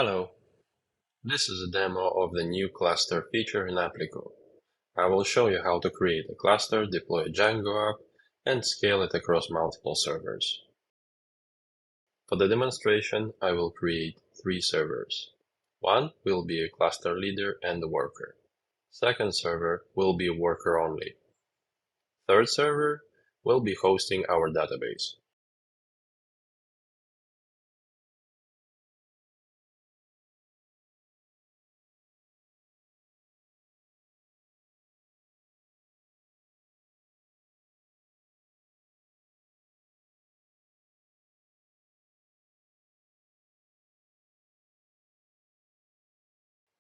Hello, this is a demo of the new cluster feature in Appliku. I will show you how to create a cluster, deploy a Django app, and scale it across multiple servers. For the demonstration, I will create 3 servers. One will be a cluster leader and a worker. Second server will be a worker only. Third server will be hosting our database.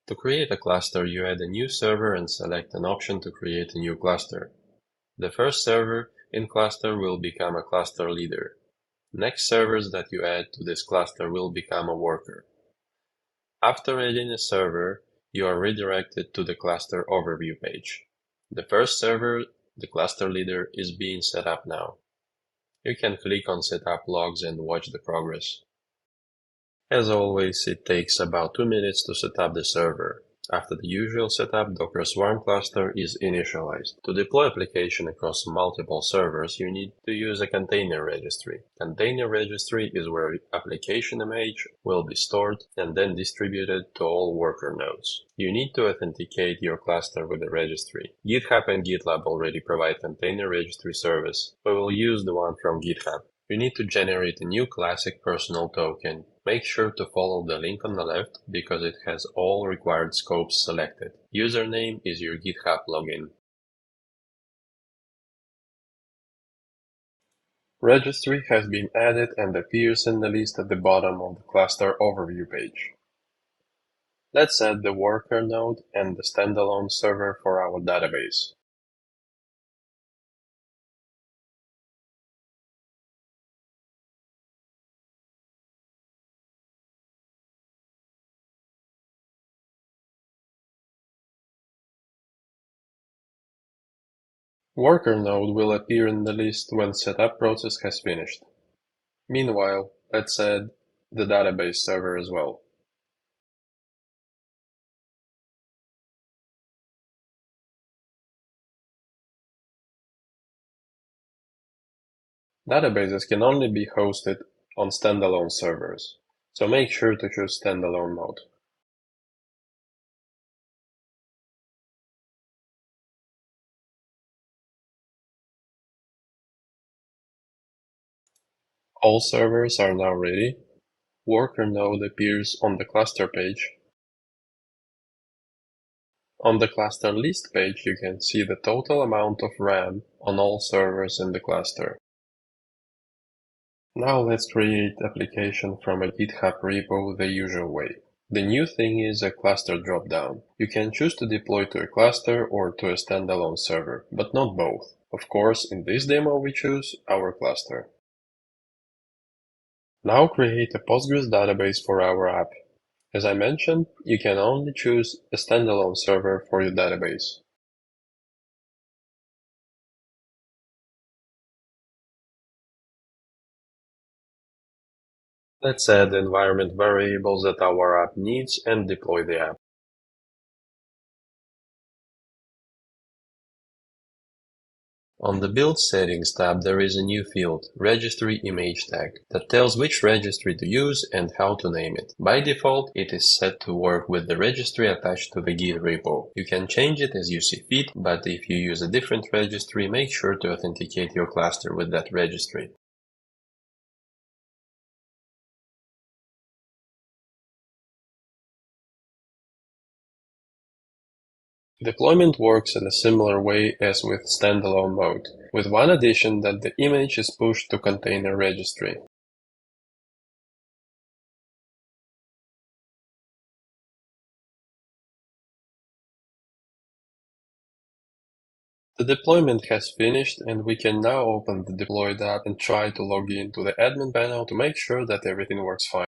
To create a cluster, you add a new server and select an option to create a new cluster. The first server in cluster will become a cluster leader. Next servers that you add to this cluster will become a worker. After adding a server, you are redirected to the cluster overview page. The first server, the cluster leader, is being set up now. You can click on Setup Logs and watch the progress. As always, it takes about 2 minutes to set up the server. After the usual setup, Docker Swarm cluster is initialized. To deploy application across multiple servers, you need to use a container registry. Container registry is where application image will be stored and then distributed to all worker nodes. You need to authenticate your cluster with the registry. GitHub and GitLab already provide container registry service. We will use the one from GitHub. You need to generate a new classic personal token. Make sure to follow the link on the left because it has all required scopes selected. Username is your GitHub login. Registry has been added and appears in the list at the bottom of the cluster overview page. Let's add the worker node and the standalone server for our database. Worker node will appear in the list when setup process has finished. Meanwhile, let's add the database server as well. Databases can only be hosted on standalone servers, so make sure to choose standalone mode. All servers are now ready. Worker node appears on the cluster page. On the cluster list page, you can see the total amount of RAM on all servers in the cluster. Now let's create application from a GitHub repo the usual way. The new thing is a cluster dropdown. You can choose to deploy to a cluster or to a standalone server, but not both. Of course, in this demo we choose our cluster. Now create a Postgres database for our app. As I mentioned, you can only choose a standalone server for your database. Let's add environment variables that our app needs and deploy the app. On the Build Settings tab, there is a new field, Registry Image Tag, that tells which registry to use and how to name it. By default, it is set to work with the registry attached to the Git repo. You can change it as you see fit, but if you use a different registry, make sure to authenticate your cluster with that registry. Deployment works in a similar way as with standalone mode, with one addition that the image is pushed to container registry. The deployment has finished and we can now open the deployed app and try to log in to the admin panel to make sure that everything works fine.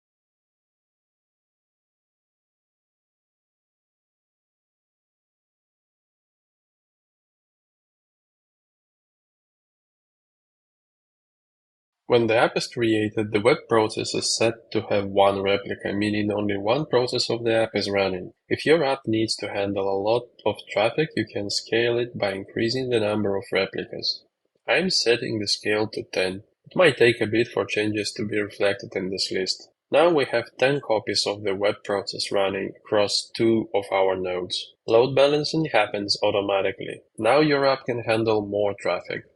When the app is created, the web process is set to have one replica, meaning only one process of the app is running. If your app needs to handle a lot of traffic, you can scale it by increasing the number of replicas. I'm setting the scale to 10. It might take a bit for changes to be reflected in this list. Now we have 10 copies of the web process running across 2 of our nodes. Load balancing happens automatically. Now your app can handle more traffic.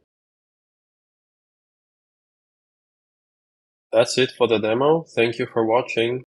That's it for the demo. Thank you for watching.